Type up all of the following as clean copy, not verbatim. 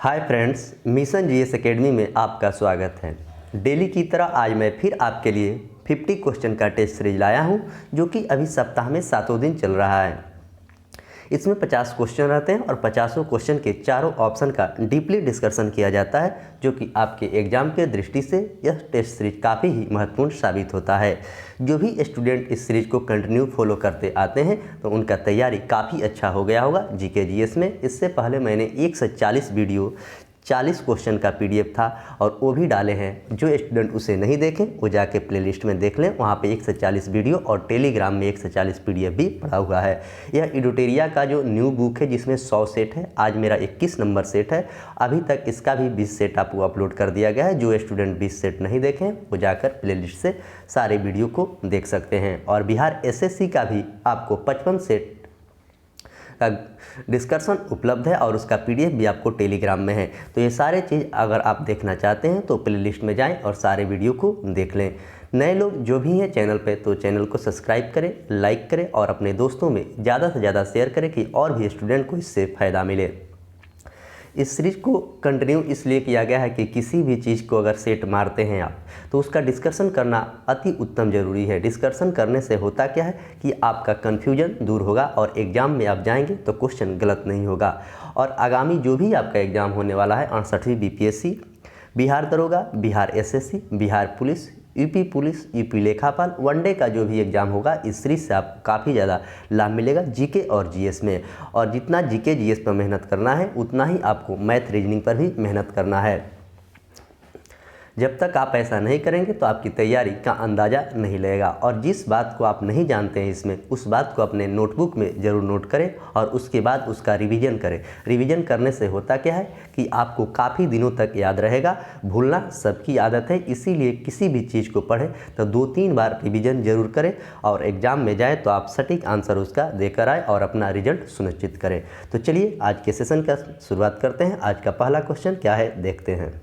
Hi friends, mission GS academy में आपका स्वागत है। डेली की तरह आज मैं फिर आपके लिए 50 क्वेश्चन का टेस्ट सीरीज लाया हूं, जो कि अभी सप्ताह में 7 दिन चल रहा है। इसमें 50 क्वेश्चन रहते हैं और 50 क्वेश्चन के चारों ऑप्शन का डीपली डिस्कशन किया जाता है, जो कि आपके एग्जाम के दृष्टि से यह टेस्ट सीरीज काफ़ी ही महत्वपूर्ण साबित होता है। जो भी स्टूडेंट इस सीरीज को कंटिन्यू फॉलो करते आते हैं तो उनका तैयारी काफ़ी अच्छा हो गया होगा जीके जीएस में। इससे पहले मैंने 140 वीडियो 40 क्वेश्चन का पीडीएफ था और वो भी डाले हैं। जो स्टूडेंट उसे नहीं देखें वो जाके प्लेलिस्ट में देख लें, वहाँ पे 140 वीडियो और टेलीग्राम में 140 पीडीएफ भी पड़ा हुआ है। यह एडुटेरिया का जो न्यू बुक है जिसमें 100 सेट है, आज मेरा 21 नंबर सेट है। अभी तक इसका भी 20 सेट आपको अपलोड कर दिया गया है। जो स्टूडेंट 20 सेट नहीं देखें वो जाकर प्लेलिस्ट से सारे वीडियो को देख सकते हैं। और बिहार एसएससी का भी आपको 55 सेट का डिस्कशन उपलब्ध है और उसका पीडीएफ भी आपको टेलीग्राम में है। तो ये सारे चीज़ अगर आप देखना चाहते हैं तो प्लेलिस्ट में जाएं और सारे वीडियो को देख लें। नए लोग जो भी हैं चैनल पे तो चैनल को सब्सक्राइब करें, लाइक करें और अपने दोस्तों में ज़्यादा से ज़्यादा शेयर करें कि और भी स्टूडेंट को इससे फ़ायदा मिले। इस सीरीज को कंटिन्यू इसलिए किया गया है कि किसी भी चीज़ को अगर सेट मारते हैं आप तो उसका डिस्कशन करना अति उत्तम ज़रूरी है। डिस्कशन करने से होता क्या है कि आपका कन्फ्यूजन दूर होगा और एग्ज़ाम में आप जाएंगे तो क्वेश्चन गलत नहीं होगा। और आगामी जो भी आपका एग्ज़ाम होने वाला है 68वीं बीपीएससी, बिहार दरोगा, Bihar SSC, Bihar police, UP police, UP लेखापाल, वनडे का जो भी एग्ज़ाम होगा इस सीरीज से आपको काफ़ी ज़्यादा लाभ मिलेगा जीके और जीएस में। और जितना जीके जीएस पर मेहनत करना है उतना ही आपको मैथ रीजनिंग पर भी मेहनत करना है। जब तक आप ऐसा नहीं करेंगे तो आपकी तैयारी का अंदाज़ा नहीं लगेगा। और जिस बात को आप नहीं जानते हैं इसमें, उस बात को अपने नोटबुक में ज़रूर नोट करें और उसके बाद उसका रिवीजन करें। रिवीजन करने से होता क्या है कि आपको काफ़ी दिनों तक याद रहेगा। भूलना सबकी आदत है, इसीलिए किसी भी चीज़ को पढ़ें तो 2-3 बार रिवीजन ज़रूर करें और एग्ज़ाम में जाए तो आप सटीक आंसर उसका देकर आए और अपना रिजल्ट सुनिश्चित करें। तो चलिए आज के सेशन का शुरुआत करते हैं। आज का पहला क्वेश्चन क्या है देखते हैं।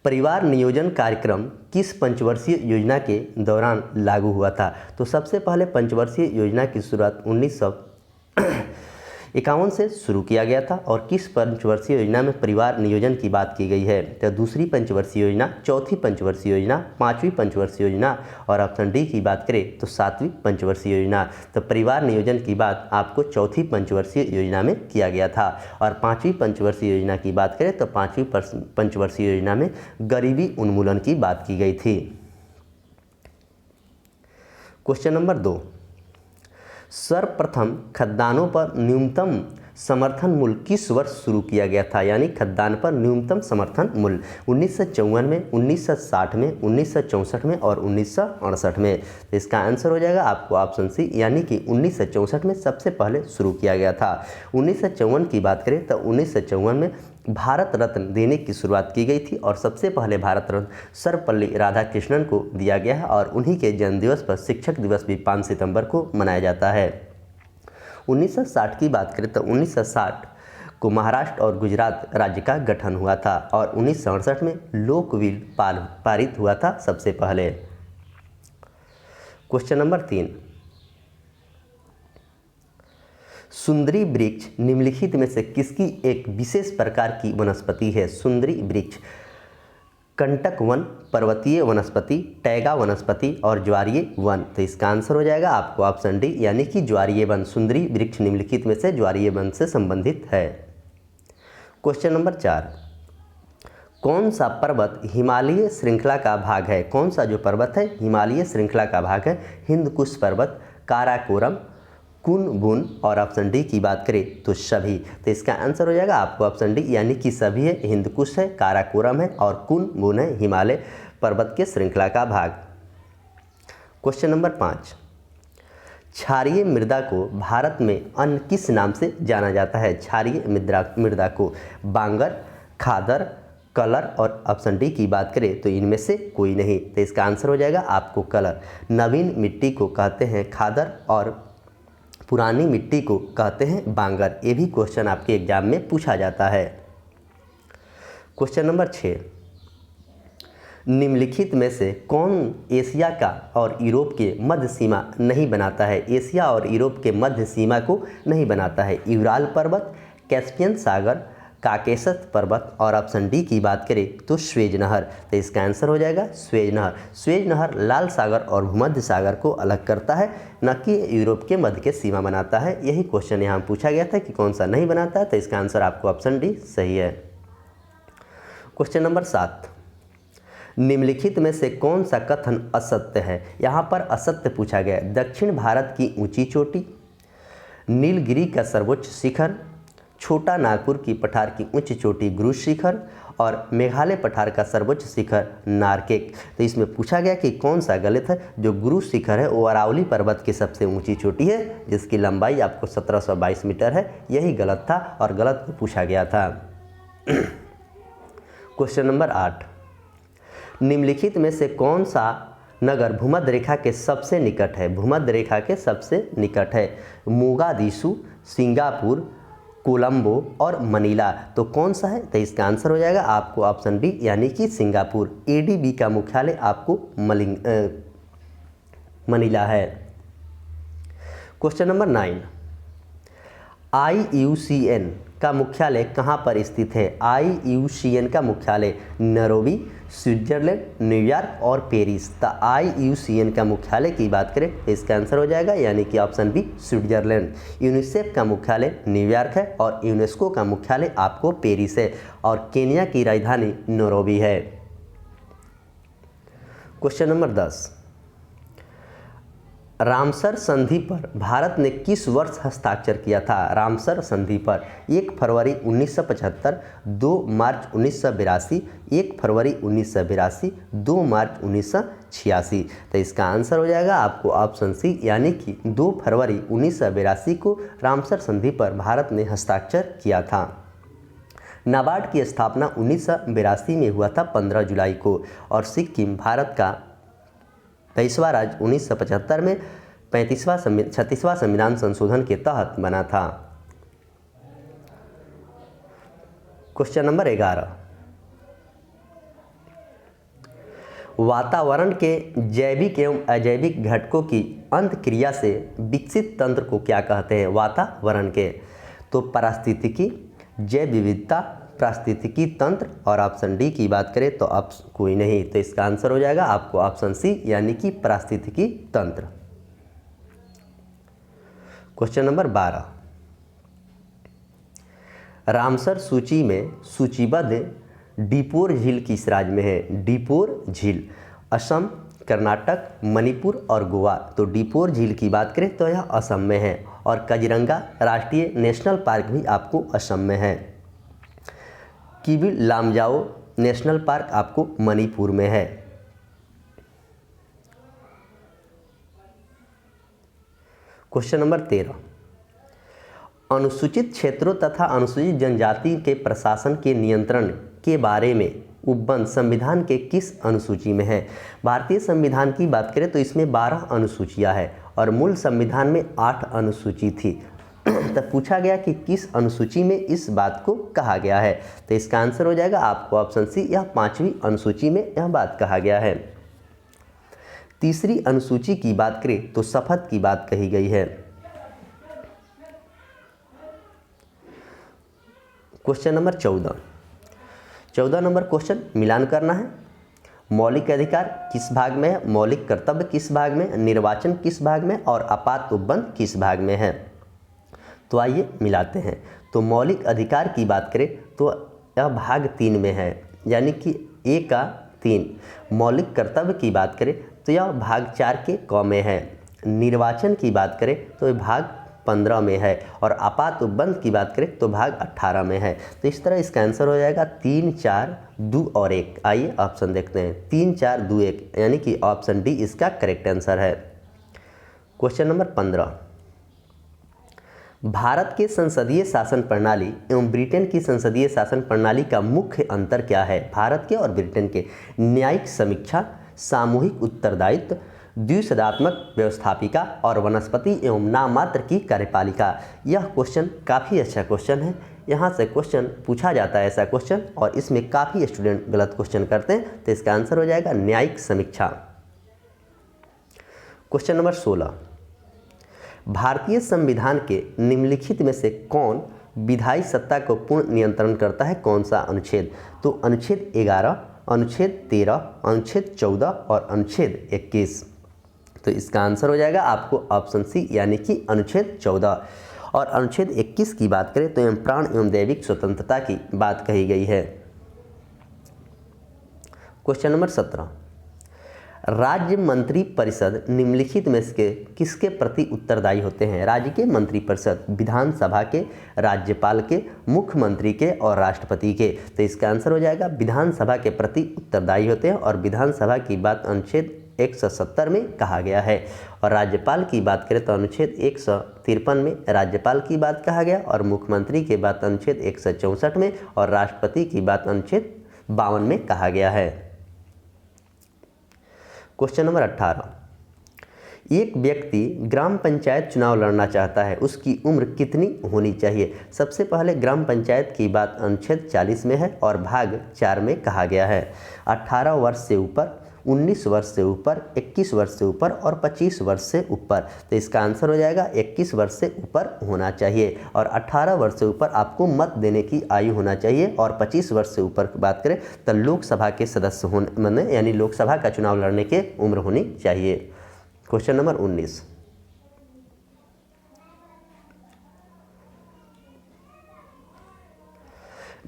परिवार नियोजन कार्यक्रम किस पंचवर्षीय योजना के दौरान लागू हुआ था? तो सबसे पहले पंचवर्षीय योजना की शुरुआत 1951 से शुरू किया गया था। और किस पंचवर्षीय योजना में परिवार नियोजन की बात की गई है? तो दूसरी पंचवर्षीय योजना, चौथी पंचवर्षीय योजना, पांचवी पंचवर्षीय योजना और ऑप्शन डी की बात करें तो 7वीं पंचवर्षीय योजना। तो परिवार नियोजन की बात आपको चौथी पंचवर्षीय योजना में किया गया था। और पांचवी पंचवर्षीय योजना की बात करें तो पांचवी पंचवर्षीय योजना में गरीबी उन्मूलन की बात की गई थी। क्वेश्चन नंबर 2, सर्वप्रथम खद्दानों पर न्यूनतम समर्थन मूल्य किस वर्ष शुरू किया गया था? यानी खद्दान पर न्यूनतम समर्थन मूल्य 1954 में, 1960 में, 1964 में और 1968 में। तो इसका आंसर हो जाएगा आपको ऑप्शन सी, यानी कि 1964 में सबसे पहले शुरू किया गया था। 1954 की बात करें तो 1954 में भारत रत्न देने की शुरुआत की गई थी और सबसे पहले भारत रत्न सर्वपल्ली राधाकृष्णन को दिया गया है। और उन्हीं के जन्मदिवस पर शिक्षक दिवस भी 5 सितंबर को मनाया जाता है। 1960 की बात करें तो 1960 को महाराष्ट्र और गुजरात राज्य का गठन हुआ था और 1968 में लोकविल पारित हुआ था सबसे पहले। क्वेश्चन नंबर 3, सुंदरी वृक्ष निम्नलिखित में से किसकी एक विशेष प्रकार की वनस्पति है? सुंदरी वृक्ष कंटक वन, पर्वतीय वनस्पति, टैगा वनस्पति और ज्वारीय वन। तो इसका आंसर हो जाएगा आपको ऑप्शन डी, यानी कि ज्वारीय वन। सुंदरी वृक्ष निम्नलिखित में से ज्वारीय वन से संबंधित है। क्वेश्चन नंबर 4, कौन सा पर्वत हिमालय श्रृंखला का भाग है? कौन सा जो पर्वत है हिमालय श्रृंखला का भाग है? हिंदकुश पर्वत, काराकोरम, कुन-बुन और ऑप्शन डी की बात करें तो सभी। तो इसका आंसर हो जाएगा आपको ऑप्शन डी, यानी कि सभी है। हिंदकुश है, काराकोरम है और कुन-बुन है हिमालय पर्वत के श्रृंखला का भाग। क्वेश्चन नंबर 5, क्षारीय मृदा को भारत में अन्य किस नाम से जाना जाता है? क्षारीय मृदा को बांगर, खादर, कलर और ऑप्शन डी की बात करें तो इनमें से कोई नहीं। तो इसका आंसर हो जाएगा आपको कलर। नवीन मिट्टी को कहते हैं खादर और पुरानी मिट्टी को कहते हैं बांगर। ये भी क्वेश्चन आपके एग्जाम में पूछा जाता है। क्वेश्चन नंबर 6, निम्नलिखित में से कौन एशिया का और यूरोप के मध्य सीमा नहीं बनाता है? एशिया और यूरोप के मध्य सीमा को नहीं बनाता है। यूराल पर्वत, कैस्पियन सागर, काकेशस पर्वत, और ऑप्शन डी की बात करें तो स्वेज नहर। तो इसका आंसर हो जाएगा स्वेज नहर। स्वेज नहर लाल सागर और भूमध्य सागर को अलग करता है, न कि यूरोप के मध्य के सीमा बनाता है। यही क्वेश्चन यहाँ पूछा गया था कि कौन सा नहीं बनाता है, तो इसका आंसर आपको ऑप्शन डी सही है। क्वेश्चन नंबर 7, निम्नलिखित में से कौन सा कथन असत्य है। यहाँ पर असत्य पूछा गया। दक्षिण भारत की ऊंची चोटी, नीलगिरी का सर्वोच्च शिखर, छोटा नागपुर की पठार की उच्च चोटी गुरु शिखर, और मेघालय पठार का सर्वोच्च शिखर नारकेक। तो इसमें पूछा गया कि कौन सा गलत है। जो गुरु शिखर है वो अरावली पर्वत की सबसे ऊंची चोटी है, जिसकी लंबाई आपको 1722 मीटर है। यही गलत था और गलत को पूछा गया था। क्वेश्चन नंबर 8, निम्नलिखित में से कौन सा नगर भूमध्य रेखा के सबसे निकट है। भूमध्य रेखा के सबसे निकट है मोगादिशु, सिंगापुर, कोलंबो और मनीला। तो कौन सा है, तो इसका आंसर हो जाएगा आपको ऑप्शन डी यानी कि सिंगापुर। एडीबी का मुख्यालय आपको मनीला है। क्वेश्चन नंबर 9, IUCN का मुख्यालय कहाँ पर स्थित है। IUCN का मुख्यालय नैरोबी, स्विट्जरलैंड, न्यूयॉर्क और पेरिस। तो IUCN का मुख्यालय की बात करें तो इसका आंसर हो जाएगा यानी कि ऑप्शन बी स्विट्जरलैंड। यूनिसेफ का मुख्यालय न्यूयॉर्क है और यूनेस्को का मुख्यालय आपको पेरिस है, और केन्या की राजधानी नैरोबी है। क्वेश्चन नंबर 10, रामसर संधि पर भारत ने किस वर्ष हस्ताक्षर किया था। रामसर संधि पर 1 फरवरी 1975, 2 मार्च 1982, 1 फरवरी 1982, 2 मार्च 1986। तो इसका आंसर हो जाएगा आपको ऑप्शन सी यानी कि 2 फरवरी 1982 को रामसर संधि पर भारत ने हस्ताक्षर किया था। नाबार्ड की स्थापना 1982 में हुआ था 15 जुलाई को, और सिक्किम भारत का 23वां राज्य 1975 में 36वां संविधान संशोधन के तहत बना था। क्वेश्चन नंबर 11, वातावरण के जैविक एवं अजैविक घटकों की अंतक्रिया से विकसित तंत्र को क्या कहते हैं। वातावरण के, तो पारिस्थितिकी, जैव विविधता, पारिस्थितिकी तंत्र, और ऑप्शन डी की बात करें तो ऑप्शन कोई नहीं। तो इसका आंसर हो जाएगा आपको ऑप्शन सी यानी कि पारिस्थितिकी तंत्र। क्वेश्चन नंबर 12, रामसर सूची में सूचीबद्ध डीपोर झील किस राज्य में है। डीपोर झील असम, कर्नाटक, मणिपुर और गोवा। तो डीपोर झील की बात करें तो यह असम में है, और काजीरंगा राष्ट्रीय नेशनल पार्क भी आपको असम में है। किबी लामजाओ नेशनल पार्क आपको मणिपुर में है। क्वेश्चन नंबर 13, अनुसूचित क्षेत्रों तथा अनुसूचित जनजाति के प्रशासन के नियंत्रण के बारे में उपबंध संविधान के किस अनुसूची में है। भारतीय संविधान की बात करें तो इसमें 12 अनुसूचियां हैं, और मूल संविधान में 8 अनुसूची थी। तब पूछा गया कि किस अनुसूची में इस बात को कहा गया है। तो इसका आंसर हो जाएगा आपको ऑप्शन सी, यह 5वीं अनुसूची में यह बात कहा गया है। तीसरी अनुसूची की बात करें तो शपथ की बात कही गई है। क्वेश्चन नंबर 14 नंबर क्वेश्चन मिलान करना है। मौलिक अधिकार किस भाग में है, मौलिक कर्तव्य किस भाग में, निर्वाचन किस भाग में, और आपात उपबंध किस भाग में है। तो आइए मिलाते हैं। तो मौलिक अधिकार की बात करें तो यह भाग 3 में है, यानी कि ए का 3। मौलिक कर्तव्य की बात करें तो यह भाग 4 के क में है। निर्वाचन की बात करें तो यह भाग 15 में है, और आपात उपबंध की बात करें तो भाग 18 में है। तो इस तरह इसका आंसर हो जाएगा 3, 4, 2 और 1। आइए ऑप्शन देखते हैं। 3, 4, 2, 1 यानी कि ऑप्शन डी इसका करेक्ट आंसर है। क्वेश्चन नंबर 15, भारत के संसदीय शासन प्रणाली एवं ब्रिटेन की संसदीय शासन प्रणाली का मुख्य अंतर क्या है। भारत के और ब्रिटेन के न्यायिक समीक्षा, सामूहिक उत्तरदायित्व, द्विसदात्मक व्यवस्थापिका और वनस्पति एवं नाममात्र की कार्यपालिका। यह क्वेश्चन काफ़ी अच्छा क्वेश्चन है। यहाँ से क्वेश्चन पूछा जाता है ऐसा क्वेश्चन, और इसमें काफ़ी स्टूडेंट गलत क्वेश्चन करते हैं। तो इसका आंसर हो जाएगा न्यायिक समीक्षा। क्वेश्चन नंबर 16, भारतीय संविधान के निम्नलिखित में से कौन विधायी सत्ता को पूर्ण नियंत्रण करता है कौन सा अनुच्छेद? तो अनुच्छेद 11, अनुच्छेद 13, अनुच्छेद 14 और अनुच्छेद 21। तो इसका आंसर हो जाएगा आपको ऑप्शन सी यानी कि अनुच्छेद 14। और अनुच्छेद 21 की बात करें तो एवं प्राण एवं दैविक स्वतंत्रता की बात कही गई है। क्वेश्चन नंबर 17, राज्य मंत्री परिषद निम्नलिखित में से किसके प्रति उत्तरदायी होते हैं? राज्य के मंत्री परिषद विधानसभा के, राज्यपाल के, मुख्यमंत्री के और राष्ट्रपति के। तो इसका आंसर हो जाएगा विधानसभा के प्रति उत्तरदायी होते हैं और विधानसभा की बात अनुच्छेद 170 में कहा गया है। और राज्यपाल की बात करें तो अनुच्छेद 153 में राज्यपाल की बात कहा गया और मुख्यमंत्री की बात अनुच्छेद 164 में और राष्ट्रपति की बात अनुच्छेद 52 में कहा गया है। क्वेश्चन नंबर 18, एक व्यक्ति ग्राम पंचायत चुनाव लड़ना चाहता है, उसकी उम्र कितनी होनी चाहिए? सबसे पहले ग्राम पंचायत की बात अनुच्छेद 40 में है और भाग 4 में कहा गया है 18 वर्ष से ऊपर, 19 वर्ष से ऊपर, 21 वर्ष से ऊपर और 25 वर्ष से ऊपर। तो इसका आंसर हो जाएगा 21 वर्ष से ऊपर होना चाहिए। और 18 वर्ष से ऊपर आपको मत देने की आयु होना चाहिए और 25 वर्ष से ऊपर की बात करें तो लोकसभा के सदस्य होने यानी लोकसभा का चुनाव लड़ने की उम्र होनी चाहिए। क्वेश्चन नंबर 19,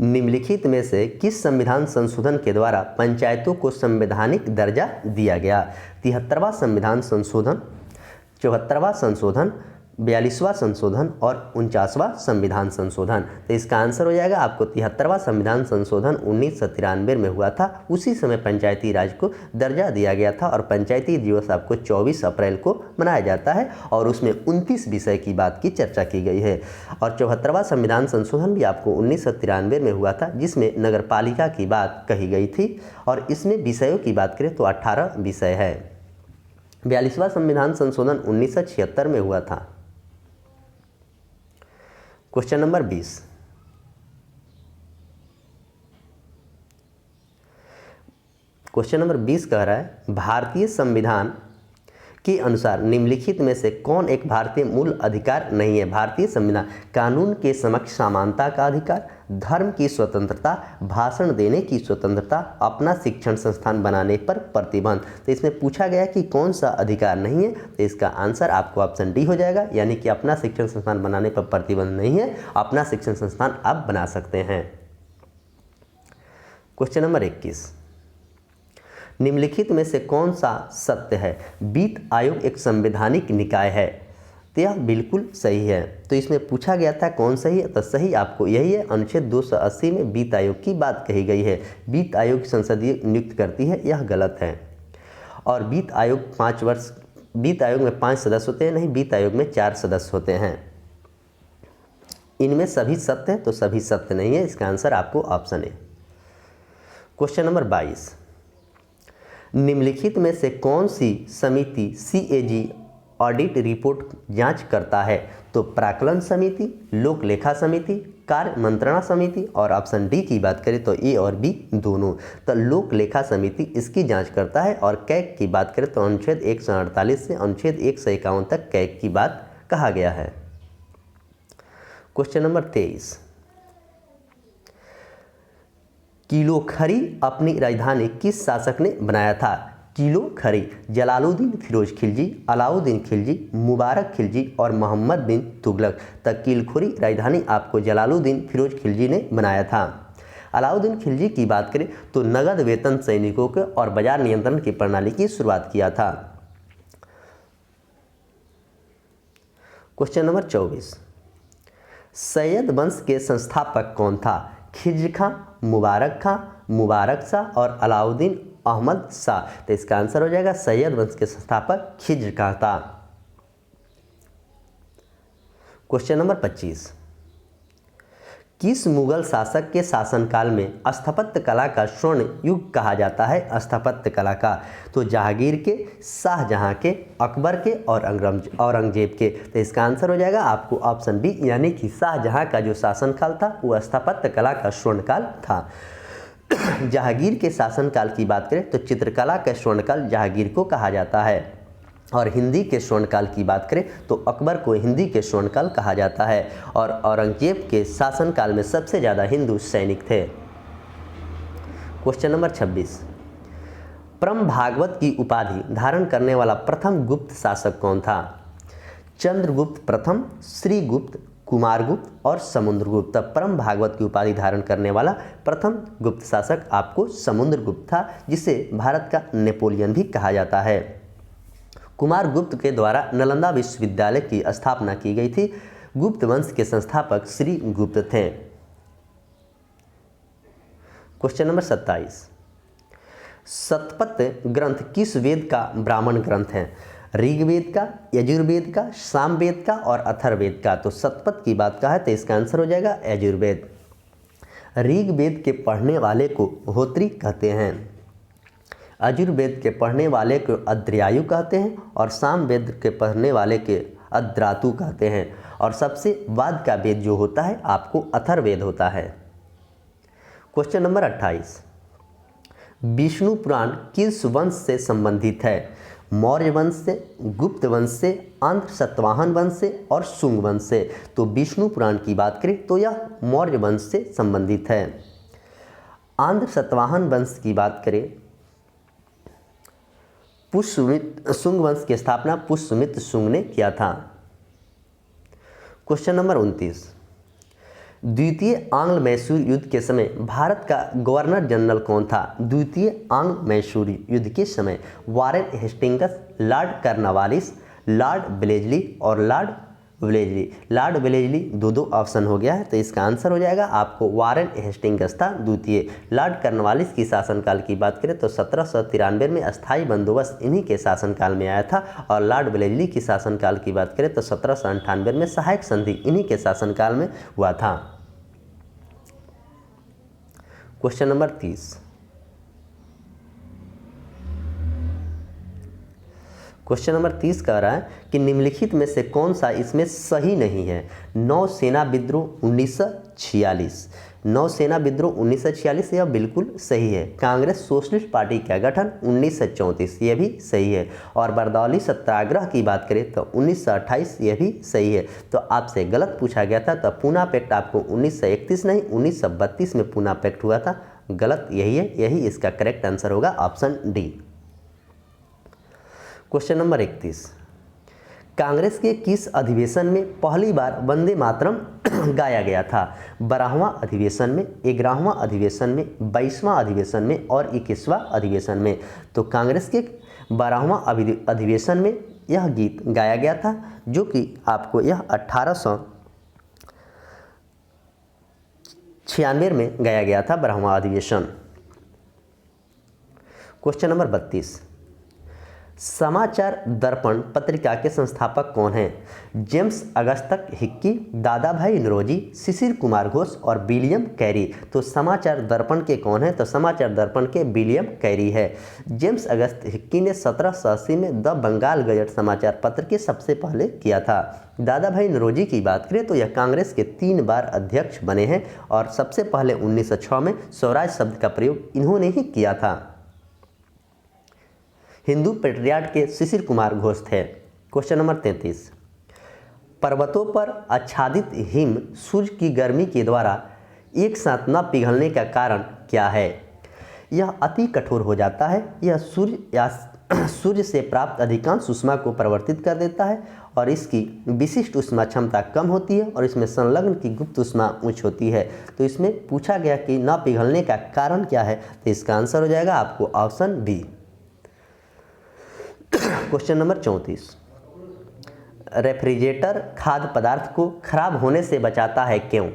निम्नलिखित में से किस संविधान संशोधन के द्वारा पंचायतों को संवैधानिक दर्जा दिया गया? 73वां संविधान संशोधन, 74वां संशोधन, 42वां संशोधन और 49वां संविधान संशोधन। तो इसका आंसर हो जाएगा आपको 73वां संविधान संशोधन 1993 में हुआ था। उसी समय पंचायती राज को दर्जा दिया गया था और पंचायती दिवस आपको 24 अप्रैल को मनाया जाता है और उसमें 29 विषय की बात की चर्चा की गई है। और 74वां संविधान संशोधन भी आपको 1993 में हुआ था जिसमें नगरपालिका की बात कही गई थी और इसमें विषयों की बात करें तो 18 विषय है। 42वां संविधान संशोधन 1976 में हुआ था। क्वेश्चन नंबर 20, क्वेश्चन नंबर 20 कह रहा है भारतीय संविधान के अनुसार निम्नलिखित में से कौन एक भारतीय मूल अधिकार नहीं है? भारतीय संविधान कानून के समक्ष समानता का अधिकार, धर्म की स्वतंत्रता, भाषण देने की स्वतंत्रता, अपना शिक्षण संस्थान बनाने पर प्रतिबंध। तो इसमें पूछा गया कि कौन सा अधिकार नहीं है, तो इसका आंसर आपको ऑप्शन डी हो जाएगा यानी कि अपना शिक्षण संस्थान बनाने पर प्रतिबंध नहीं है, अपना शिक्षण संस्थान आप बना सकते हैं। क्वेश्चन नंबर 21, निम्नलिखित में से कौन सा सत्य है? वित्त आयोग एक संवैधानिक निकाय है। तो यह बिल्कुल सही है। तो इसमें पूछा गया था कौन सही है, तो सही आपको यही है। अनुच्छेद 280 में वित्त आयोग की बात कही गई है। वित्त आयोग संसदीय नियुक्त करती है, यह गलत है। और वित्त आयोग 5 वर्ष, वित्त आयोग में 5 सदस्य होते हैं, नहीं वित्त आयोग में 4 सदस्य होते हैं। इनमें सभी सत्य है तो सभी सत्य नहीं है, इसका आंसर आपको ऑप्शन ए। क्वेश्चन नंबर 22, निम्नलिखित में से कौन सी समिति CAG ऑडिट रिपोर्ट जांच करता है? तो प्राक्कलन समिति, लोक लेखा समिति, कार्य मंत्रणा समिति और ऑप्शन डी की बात करें तो ए और बी दोनों। तो लोक लेखा समिति इसकी जांच करता है। और कैग की बात करें तो अनुच्छेद 148 से अनुच्छेद 151 तक कैग की बात कहा गया है। क्वेश्चन नंबर 23, किलोखरी अपनी राजधानी किस शासक ने बनाया था? किलोखरी जलालुद्दीन फिरोज खिलजी, अलाउद्दीन खिलजी, मुबारक खिलजी और मोहम्मद बिन तुगलक। तक किलखोरी राजधानी आपको जलालुद्दीन फिरोज खिलजी ने बनाया था। अलाउद्दीन खिलजी की बात करें तो नगद वेतन सैनिकों के और बाजार नियंत्रण की प्रणाली की शुरुआत किया था। क्वेश्चन नंबर 24, सैयद वंश के संस्थापक कौन था? खिज्र खां, मुबारक खां, मुबारक शाह और अलाउद्दीन अहमद शाह। तो इसका आंसर हो जाएगा सैयद वंश के संस्थापक खिज्र खां था। क्वेश्चन नंबर 25, किस मुगल शासक के शासनकाल में स्थापत्य कला का स्वर्ण युग कहा जाता है? स्थापत्य कला का तो जहांगीर के, शाहजहां के, अकबर के और औरंगजेब के। तो इसका आंसर हो जाएगा आपको ऑप्शन बी यानी कि शाहजहां का जो शासनकाल था वो स्थापत्य कला का स्वर्णकाल था। जहांगीर के शासनकाल की बात करें तो चित्रकला का स्वर्णकाल जहांगीर को कहा जाता है। और हिंदी के स्वर्णकाल की बात करें तो अकबर को हिंदी के स्वर्णकाल कहा जाता है। और औरंगजेब के शासनकाल में सबसे ज़्यादा हिंदू सैनिक थे। क्वेश्चन नंबर 26, परम भागवत की उपाधि धारण करने वाला प्रथम गुप्त शासक कौन था? चंद्रगुप्त प्रथम, श्रीगुप्त, कुमारगुप्त और समुद्रगुप्त। परम भागवत की उपाधि धारण करने वाला प्रथम गुप्त शासक आपको समुद्रगुप्त था, जिसे भारत का नेपोलियन भी कहा जाता है। कुमारगुप्त के द्वारा नालंदा विश्वविद्यालय की स्थापना की गई थी। गुप्त वंश के संस्थापक श्री गुप्त थे। क्वेश्चन नंबर 27, शतपथ ग्रंथ किस वेद का ब्राह्मण ग्रंथ है? ऋग्वेद का, यजुर्वेद का, सामवेद का और अथर्ववेद का। तो शतपथ की बात का है तो इसका आंसर हो जाएगा यजुर्वेद। ऋग्वेद के पढ़ने वाले को होत्री कहते हैं, यजुर्वेद के पढ़ने वाले को अद्र्यायु कहते हैं और सामवेद के पढ़ने वाले के अद्रातु कहते हैं। और सबसे बाद का वेद जो होता है आपको अथर्ववेद होता है। क्वेश्चन नंबर 28, विष्णु पुराण किस वंश से संबंधित है? मौर्य वंश से, गुप्त वंश से, आंध्र सतवाहन वंश से और शुंग वंश से। तो विष्णु पुराण की बात करें तो यह मौर्य वंश से संबंधित है। आंध्र सतवाहन वंश की बात करें, पुष्यमित्र शुंग वंश की स्थापना पुष्यमित्र शुंग ने किया था। क्वेश्चन नंबर 29, द्वितीय आंग्ल मैसूर युद्ध के समय भारत का गवर्नर जनरल कौन था? द्वितीय आंग्ल मैसूर युद्ध के समय Warren Hastings, Lord Cornwallis, Lord ब्लेजली और लॉर्ड वेलेस्ली। लॉर्ड वेलेस्ली दो ऑप्शन हो गया है तो इसका आंसर हो जाएगा आपको वारेन हेस्टिंग्स था द्वितीय। लॉर्ड कर्नवालिस की शासनकाल की बात करें तो 1793 में अस्थायी बंदोबस्त इन्हीं के शासनकाल में आया था। और लॉर्ड वेलेस्ली की शासनकाल की बात करें तो 1798 में सहायक संधि इन्हीं के शासनकाल में हुआ था। क्वेश्चन नंबर 30, क्वेश्चन नंबर 30 कह रहा है कि निम्नलिखित में से कौन सा इसमें सही नहीं है? नौसेना विद्रोह 1946, नौसेना विद्रोह 1946 यह बिल्कुल सही है। कांग्रेस सोशलिस्ट पार्टी का गठन 1934 यह भी सही है। और बरदौली सत्याग्रह की बात करें तो 1928 यह भी सही है। तो आपसे गलत पूछा गया था तो पूना पैक्ट आपको 1931 नहीं 1932 में पूना पैक्ट हुआ था। गलत यही है, यही इसका करेक्ट आंसर होगा option D. Question number 31, Congress के किस अधिवेशन में पहली बार वंदे मातरम गाया गया था? 12वां अधिवेशन में, 11वां अधिवेशन में, 22वां अधिवेशन में और 21वां अधिवेशन में। तो कांग्रेस के 12वां अधिवेशन में यह गीत गाया गया था, जो कि आपको यह 1896 में गाया गया था 12वां अधिवेशन। क्वेश्चन नंबर 32, समाचार दर्पण पत्रिका के संस्थापक कौन हैं? जेम्स अगस्तक हिक्की, दादा भाई नौरोजी, शिशिर कुमार घोष और विलियम कैरी। तो समाचार दर्पण के कौन है? तो समाचार दर्पण के विलियम कैरी है। जेम्स अगस्त हिक्की ने 1780 में द बंगाल गजट समाचार पत्र के सबसे पहले किया था। दादा भाई नौरोजी की बात करें तो यह कांग्रेस के 3 बार अध्यक्ष बने हैं और सबसे पहले 1906 में स्वराज शब्द का प्रयोग इन्होंने ही किया था। हिंदू पेट्रियार्ट के शिशिर कुमार घोष थे। क्वेश्चन नंबर 33, पर्वतों पर आच्छादित हिम सूर्य की गर्मी के द्वारा एक साथ न पिघलने का कारण क्या है? यह अति कठोर हो जाता है। यह सूर्य से प्राप्त अधिकांश ऊष्मा को परिवर्तित कर देता है और इसकी विशिष्ट ऊष्मा क्षमता कम होती है और इसमें संलग्न की गुप्त ऊष्मा उच्च होती है। तो इसमें पूछा गया कि न पिघलने का कारण क्या है, तो इसका आंसर हो जाएगा आपको option B. Question number 34, refrigerator खाद्य पदार्थ को खराब होने से बचाता है क्यों?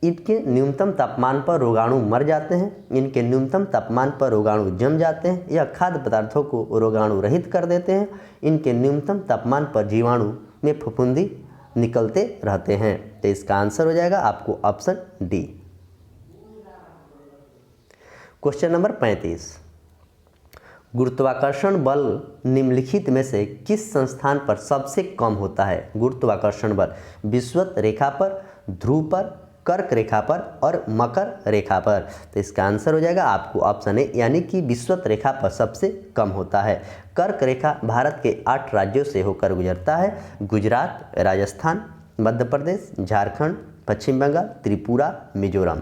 इनके न्यूनतम तापमान पर रोगाणु मर जाते हैं, इनके न्यूनतम तापमान पर रोगाणु जम जाते हैं, यह खाद्य पदार्थों को रोगाणु रहित कर देते हैं, इनके न्यूनतम तापमान पर जीवाणु में फफूंदी निकलते रहते हैं। तो इसका आंसर हो जाएगा आपको ऑप्शन डी। क्वेश्चन नंबर 35, गुरुत्वाकर्षण बल निम्नलिखित में से किस संस्थान पर सबसे कम होता है? गुरुत्वाकर्षण बल विषुवत रेखा पर, ध्रुव पर, कर्क रेखा पर और मकर रेखा पर। तो इसका आंसर हो जाएगा आपको ऑप्शन ए यानी कि विषुवत रेखा पर सबसे कम होता है। कर्क रेखा भारत के 8 राज्यों से होकर गुजरता है। गुजरात, राजस्थान, मध्य प्रदेश, झारखंड, पश्चिम बंगाल, त्रिपुरा, मिजोरम।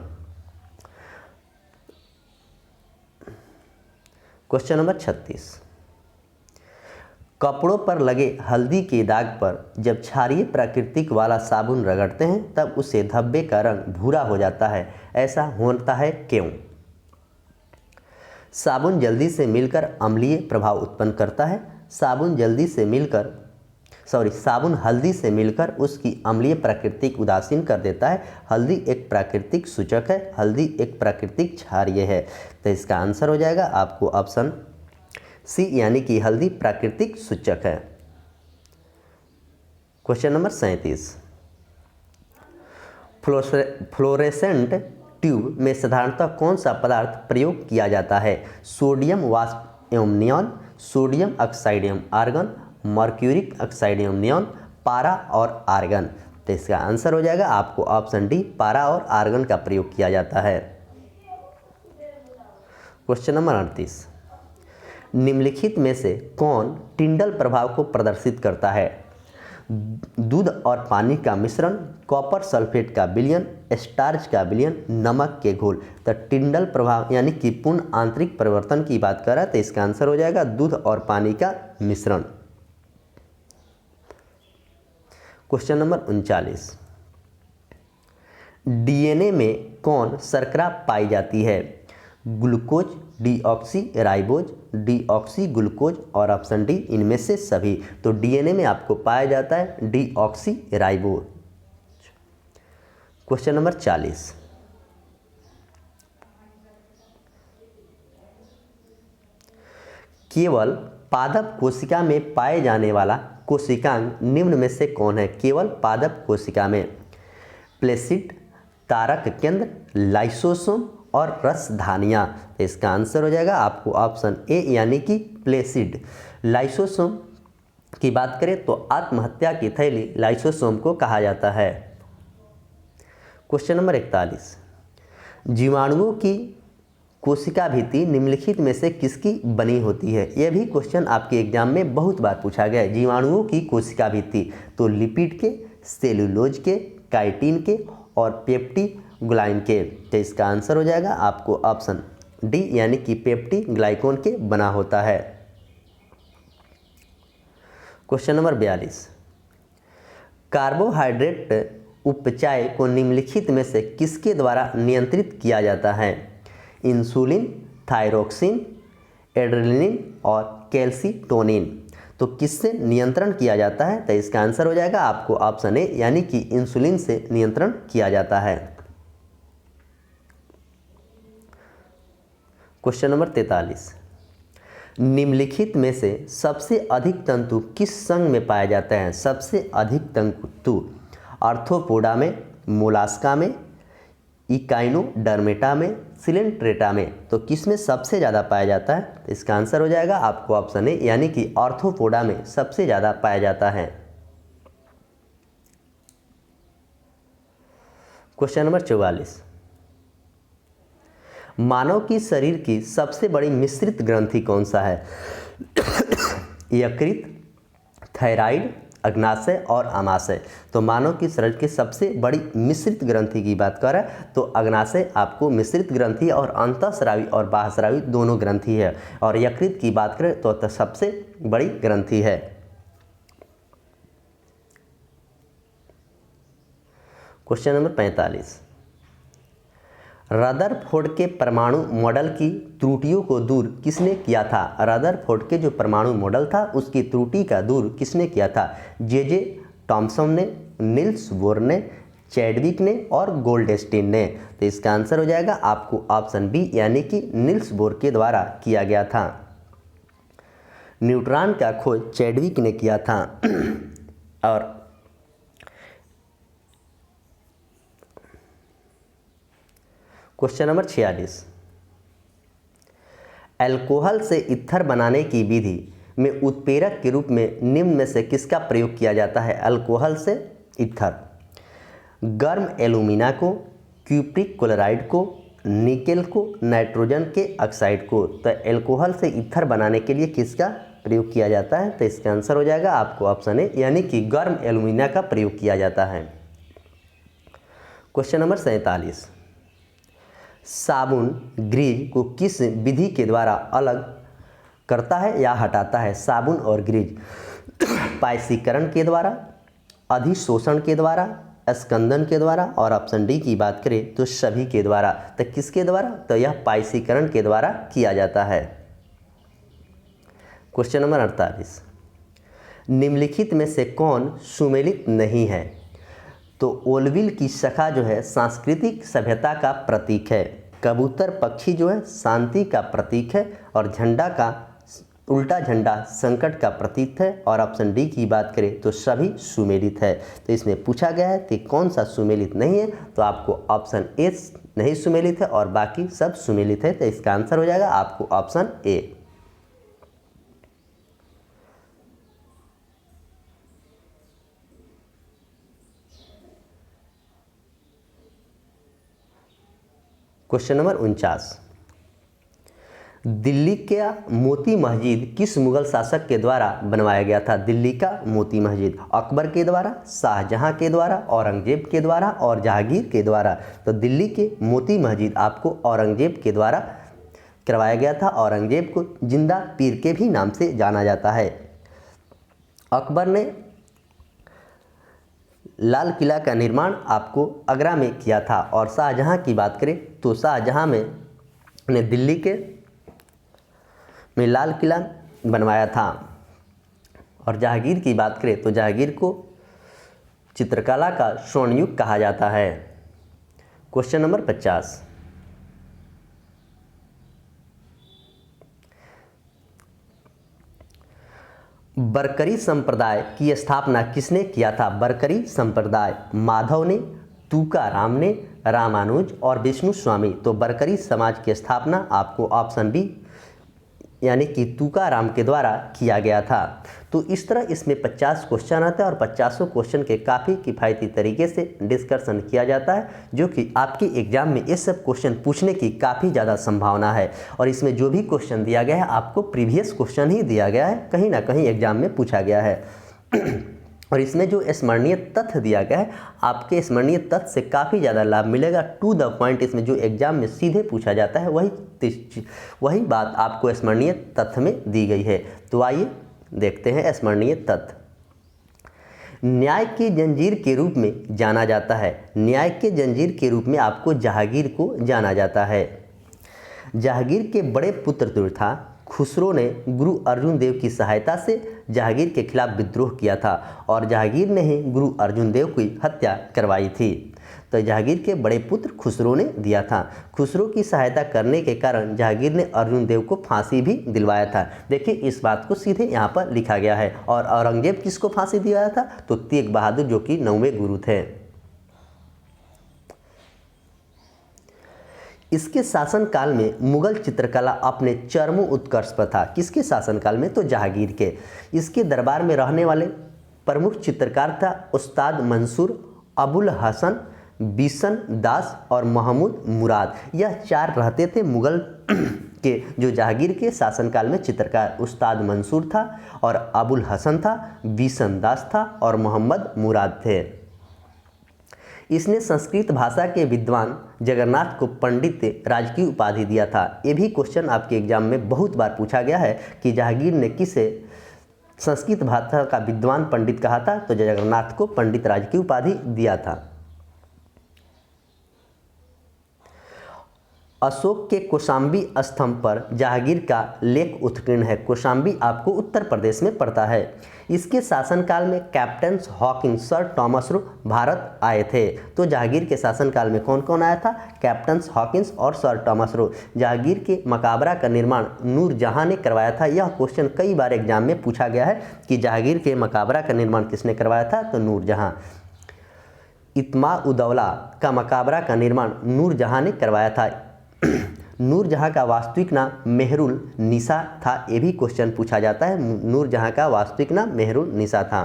क्वेश्चन नंबर 36, कपड़ों पर लगे हल्दी के दाग पर जब क्षारीय प्राकृतिक वाला साबुन रगड़ते हैं तब उसे धब्बे का रंग भूरा हो जाता है, ऐसा होता है क्यों? साबुन जल्दी से मिलकर अम्लीय प्रभाव उत्पन्न करता है। साबुन हल्दी से मिलकर उसकी अम्लीय प्रकृति उदासीन कर देता है। हल्दी एक प्राकृतिक सूचक है। हल्दी एक प्राकृतिक क्षारीय है। तो इसका आंसर हो जाएगा आपको ऑप्शन सी यानी कि हल्दी प्राकृतिक सूचक है। क्वेश्चन नंबर 37, फ्लोरेसेंट ट्यूब में साधारणतः कौन सा पदार्थ प्रयोग किया जाता है? सोडियम वाष्प एवं नियॉन, सोडियम ऑक्साइड एवं आर्गन, मर्क्यूरिक ऑक्साइड एवं नियॉन, पारा और आर्गन। तो इसका आंसर हो जाएगा आपको ऑप्शन डी, पारा और आर्गन का प्रयोग किया जाता है। क्वेश्चन नंबर 38, निम्नलिखित में से कौन टिंडल प्रभाव को प्रदर्शित करता है? दूध और पानी का मिश्रण, कॉपर सल्फेट का विलयन, स्टार्च का विलयन, नमक के घोल। तो टिंडल प्रभाव यानी कि पूर्ण आंतरिक परिवर्तन की बात कर रहा है। तो इसका आंसर हो जाएगा दूध और पानी का मिश्रण। क्वेश्चन नंबर 39, डीएनए में कौन शर्करा पाई जाती है? Glucose, deoxy ribose, deoxy glucose और ऑप्शन डी इनमें से सभी। तो डीएनए में आपको पाया जाता है डीऑक्सी राइबोज। क्वेश्चन नंबर 40, केवल पादप कोशिका में पाए जाने वाला कोशिकांग निम्न में से कौन है? केवल पादप कोशिका में प्लेसिड, तारक केंद्र, लाइसोसोम और रसधानियाँ। तो इसका आंसर हो जाएगा आपको ऑप्शन ए यानी कि प्लेसिड। लाइसोसोम की बात करें तो आत्महत्या की थैली लाइसोसोम को कहा जाता है। क्वेश्चन नंबर 41, जीवाणुओं की कोशिका भित्ति निम्नलिखित में से किसकी बनी होती है? यह भी क्वेश्चन आपके एग्जाम में बहुत बार पूछा गया है। जीवाणुओं की कोशिका भित्ति तो लिपिड के, सेलुलोज के, काइटिन के और पेप्टिग्लाइन के। तो इसका आंसर हो जाएगा आपको ऑप्शन डी यानी कि पेप्टिग्लाइकोन के बना होता है। क्वेश्चन नंबर 42, कार्बोहाइड्रेट उपचाय को निम्नलिखित में से किसके द्वारा नियंत्रित किया जाता है? इंसुलिन, थायरोक्सिन, एड्रेनालिन और कैल्सिटोनिन। तो किससे नियंत्रण किया जाता है? तो इसका आंसर हो जाएगा आपको ऑप्शन ए यानी कि इंसुलिन से नियंत्रण किया जाता है। क्वेश्चन नंबर 43, निम्नलिखित में से सबसे अधिक तंतु किस संघ में पाया जाता है? सबसे अधिक तंतु आर्थ्रोपोडा में, मोलास्का में, इकाइनोडर्मेटा में, सिलेंट्रेटा में। तो किस में सबसे ज़्यादा पाया जाता है? तो इसका आंसर हो जाएगा आपको ऑप्शन ए यानी कि आर्थ्रोपोडा में सबसे ज़्यादा पाया जाता है। क्वेश्चन नंबर 44, मानव की शरीर की सबसे बड़ी मिश्रित ग्रंथि कौन सा है? यकृत, थायराइड, अग्नाशय और आमाशय। तो मानव की शरीर की सबसे बड़ी मिश्रित ग्रंथि की बात करें तो अग्नाशय आपको मिश्रित ग्रंथि और अंतःस्रावी और बाह्यस्रावी दोनों ग्रंथि है। और यकृत की बात करें तो सबसे बड़ी ग्रंथि है। क्वेश्चन नंबर 45, रदरफोर्ड के परमाणु मॉडल की त्रुटियों को दूर किसने किया था? रदरफोर्ड के जो परमाणु मॉडल था उसकी त्रुटि का दूर किसने किया था? जे टॉमसन ने, निल्स बोर ने, चैडविक ने और गोल्डस्टीन ने। तो इसका आंसर हो जाएगा आपको ऑप्शन बी यानी कि निल्स बोर के द्वारा किया गया था। न्यूट्रॉन का खोज चैडविक ने किया था। और क्वेश्चन नंबर 46, अल्कोहल से ईथर बनाने की विधि में उत्प्रेरक के रूप में निम्न में से किसका प्रयोग किया जाता है? अल्कोहल से ईथर, गर्म एल्यूमिना को, क्यूप्रिक क्लोराइड को, निकेल को, नाइट्रोजन के ऑक्साइड को। तो एल्कोहल से ईथर बनाने के लिए किसका प्रयोग किया जाता है? तो इसका आंसर हो जाएगा आपको ऑप्शन ए, यानी कि गर्म एल्यूमिनियम का प्रयोग किया जाता है। क्वेश्चन नंबर 47, साबुन ग्रीज को किस विधि के द्वारा अलग करता है या हटाता है? साबुन और ग्रीज पाइसीकरण के द्वारा, अधिशोषण के द्वारा, स्कंदन के द्वारा, और ऑप्शन डी की बात करें तो सभी के द्वारा। तो किसके द्वारा? तो यह पाइसीकरण के द्वारा किया जाता है। क्वेश्चन नंबर 48, निम्नलिखित में से कौन सुमेलित नहीं है? तो ओलविल की शाखा जो है सांस्कृतिक सभ्यता का प्रतीक है, कबूतर पक्षी जो है शांति का प्रतीक है, और झंडा का उल्टा झंडा संकट का प्रतीक है, और ऑप्शन डी की बात करें तो सभी सुमेलित है। तो इसमें पूछा गया है कि कौन सा सुमेलित नहीं है? तो आपको ऑप्शन ए नहीं सुमेलित है और बाकी सब सुमेलित है। तो इसका आंसर हो जाएगा आपको option A. Question number 49, Delhi का मोती मस्जिद किस मुगल शासक के द्वारा बनवाया गया था? दिल्ली का मोती मस्जिद अकबर के द्वारा, शाहजहां के द्वारा, औरंगजेब के द्वारा और जहांगीर के द्वारा। तो दिल्ली के मोती मस्जिद आपको औरंगजेब के द्वारा करवाया गया था। औरंगजेब को जिंदा पीर के भी नाम से जाना जाता है। अकबर ने लाल किला का निर्माण आपको आगरा में किया था, और शाहजहां की बात करें तो शाहजहां ने दिल्ली में लाल किला बनवाया था। और जहांगीर की बात करें तो जहांगीर को चित्रकला का स्वर्ण युग कहा जाता है। क्वेश्चन नंबर 50, बरकरी संप्रदाय की स्थापना किसने किया था? बरकरी संप्रदाय माधव ने, तुकाराम ने, रामानुज और विष्णु स्वामी। तो बरकरी समाज की स्थापना आपको ऑप्शन बी यानी कि तुकाराम के द्वारा किया गया था। तो इस तरह इसमें 50 क्वेश्चन आते हैं और 50 क्वेश्चन के काफ़ी किफ़ायती तरीके से डिस्कशन किया जाता है, जो कि आपके एग्जाम में ये सब क्वेश्चन पूछने की काफ़ी ज़्यादा संभावना है। और इसमें जो भी क्वेश्चन दिया गया है आपको प्रीवियस क्वेश्चन ही दिया गया है, कहीं ना कहीं एग्जाम में पूछा गया है। और इसमें जो स्मरणीय तथ्य दिया गया है, आपके स्मरणीय तथ्य से काफ़ी ज़्यादा लाभ मिलेगा। टू द पॉइंट इसमें जो एग्जाम में सीधे पूछा जाता है वही बात आपको स्मरणीय तथ्य में दी गई है। तो आइए देखते हैं स्मरणीय तथ्य। न्याय की जंजीर के रूप में जाना जाता है। न्याय के जंजीर के रूप में आपको जहांगीर को जाना जाता है। जहांगीर के बड़े पुत्र दुर्था खुसरो ने गुरु अर्जुन देव की सहायता से जहांगीर के खिलाफ विद्रोह किया था, और जहांगीर ने ही गुरु अर्जुन देव की हत्या करवाई थी। तो जहांगीर के बड़े पुत्र खुसरो ने दिया था। खुसरो की सहायता करने के कारण जहांगीर ने अर्जुन देव को फांसी भी दिलवाया था। देखिए इस बात को सीधे यहाँ पर लिखा गया है। और औरंगजेब किसको फांसी दिलवाया था? तो तेग बहादुर, जो कि 9वें गुरु थे। इसके शासनकाल में मुगल चित्रकला अपने चरम उत्कर्ष पर था। किसके शासनकाल में? तो जहांगीर के। इसके दरबार में रहने वाले प्रमुख चित्रकार था उस्ताद मंसूर, अबुल हसन, बिशन दास और महमूद मुराद। यह 4 रहते थे मुगल के जो जहांगीर के शासनकाल में चित्रकार। उस्ताद मंसूर था और अबुल हसन था, बिशन दास था और मोहम्मद मुराद थे। इसने संस्कृत भाषा के विद्वान जगन्नाथ को पंडित राज की उपाधि दिया था। ये भी क्वेश्चन आपके एग्जाम में बहुत बार पूछा गया है कि जहांगीर ने किसे संस्कृत भाषा का विद्वान पंडित कहा था? तो जगन्नाथ को पंडित राज की उपाधि दिया था। अशोक के कौशाम्बी स्तंभ पर जहांगीर का लेख उत्कीर्ण है। कौशाम्बी आपको उत्तर प्रदेश में पड़ता है। इसके शासनकाल में captain Hawkins, sir Thomas Roe Bharat आए थे। तो जहांगीर के शासनकाल में कौन कौन आया था? कैप्टन हॉकिंस और सर टॉमस रो। जहांगीर के मकबरा का निर्माण नूरजहां ने करवाया था। यह क्वेश्चन कई बार एग्जाम में पूछा गया है कि जहांगीर के मकबरा का निर्माण किसने करवाया था? तो नूरजहां। इत्मा-उद-दौला का मकबरा का निर्माण नूरजहां ने करवाया था। नूरजहां का वास्तविक नाम मेहरुल निसा था। ये भी क्वेश्चन पूछा जाता है। नूरजहां का वास्तविक नाम मेहरुल निसा था।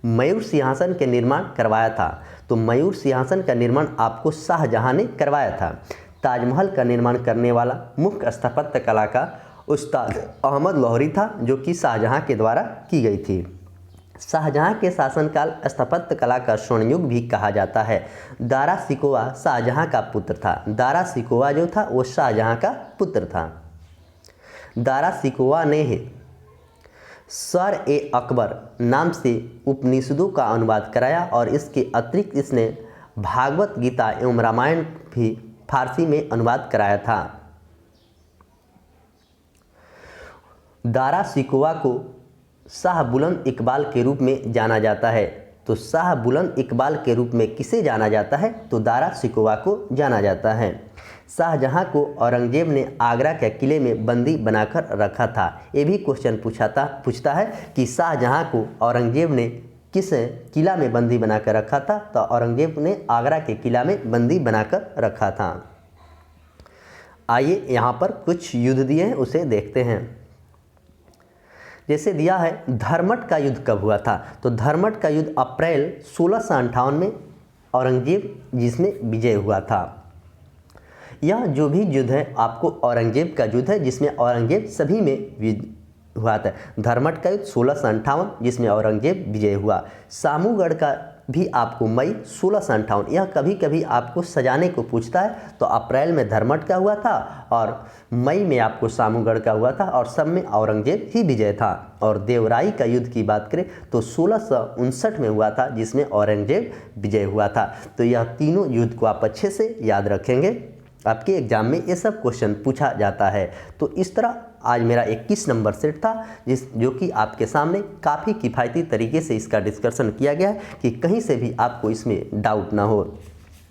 मयूर सिंहासन के निर्माण करवाया था। तो मयूर सिंहासन का निर्माण आपको शाहजहां ने करवाया था। ताजमहल का निर्माण करने वाला मुख्य स्थापत्य कला का उस्ताद अहमद लाहौरी था, जो कि शाहजहां के द्वारा की गई थी। शाहजहां के शासनकाल स्थापत्य कला का स्वर्ण युग भी कहा जाता है। दारा शिकोह शाहजहां का पुत्र था। दारा शिकोह जो था वो शाहजहां का पुत्र था। दारा शिकोह ने सर-ए-अकबर नाम से उपनिषदों का अनुवाद कराया और इसके अतिरिक्त इसने भागवत गीता एवं रामायण भी फारसी में अनुवाद कराया था। दारा शिकोह को शाह बुलंद इकबाल के रूप में जाना जाता है। तो शाह बुलंद इकबाल के रूप में किसे जाना जाता है? तो दारा शिकोह को जाना जाता है। शाहजहां को औरंगजेब ने आगरा के किले में बंदी बनाकर रखा था। ये भी क्वेश्चन पूछता है कि शाहजहां को औरंगजेब ने किस किला में बंदी बनाकर रखा था? तो औरंगजेब ने आगरा के किला में बंदी बनाकर रखा था। आइए यहाँ पर कुछ युद्ध दिए हैं, उसे देखते हैं। जैसे दिया है धर्मट का युद्ध कब हुआ था? तो धर्मट का युद्ध अप्रैल 1658 में औरंगजेब जिसमें विजय हुआ था। यह जो भी युद्ध है आपको औरंगजेब का युद्ध है, जिसमें औरंगजेब सभी में हुआ था। धर्मट का युद्ध 1658 जिसमें औरंगजेब विजय हुआ। सामूगढ़ का भी आपको मई 1658, यह कभी कभी आपको सजाने को पूछता है। तो अप्रैल में धर्मट का हुआ था और मई में आपको सामूगढ़ का हुआ था और सब में औरंगजेब ही विजय था। और देवराई का युद्ध की बात करें तो 1659 में हुआ था, जिसमें औरंगजेब विजय हुआ था। तो यह तीनों युद्ध को आप अच्छे से याद रखेंगे, आपके एग्जाम में ये सब क्वेश्चन पूछा जाता है। तो इस तरह आज मेरा 21 नंबर सेट था, जो कि आपके सामने काफ़ी किफ़ायती तरीके से इसका डिस्कशन किया गया है कि कहीं से भी आपको इसमें डाउट ना हो।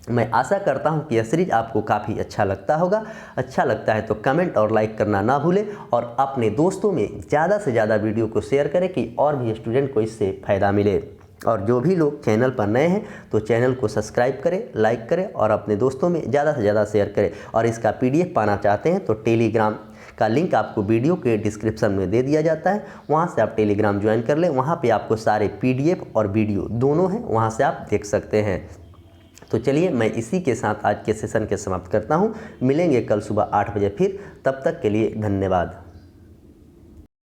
मैं आशा करता हूं कि यह सीरीज आपको काफ़ी अच्छा लगता होगा। अच्छा लगता है तो कमेंट और लाइक करना ना भूलें और अपने दोस्तों में ज़्यादा से ज़्यादा वीडियो को शेयर करें कि और भी स्टूडेंट को इससे फ़ायदा मिले। और जो भी लोग चैनल पर नए हैं तो चैनल को सब्सक्राइब करें, लाइक करें और अपने दोस्तों में ज़्यादा से ज़्यादा शेयर करें। और इसका PDF पाना चाहते हैं तो टेलीग्राम का लिंक आपको वीडियो के डिस्क्रिप्शन में दे दिया जाता है, वहाँ से आप टेलीग्राम ज्वाइन कर लें। वहाँ पे आपको सारे PDF और वीडियो दोनों हैं, वहाँ से आप देख सकते हैं। तो चलिए मैं इसी के साथ आज के सेशन के समाप्त करता हूँ। मिलेंगे कल सुबह 8 बजे फिर, तब तक के लिए धन्यवाद।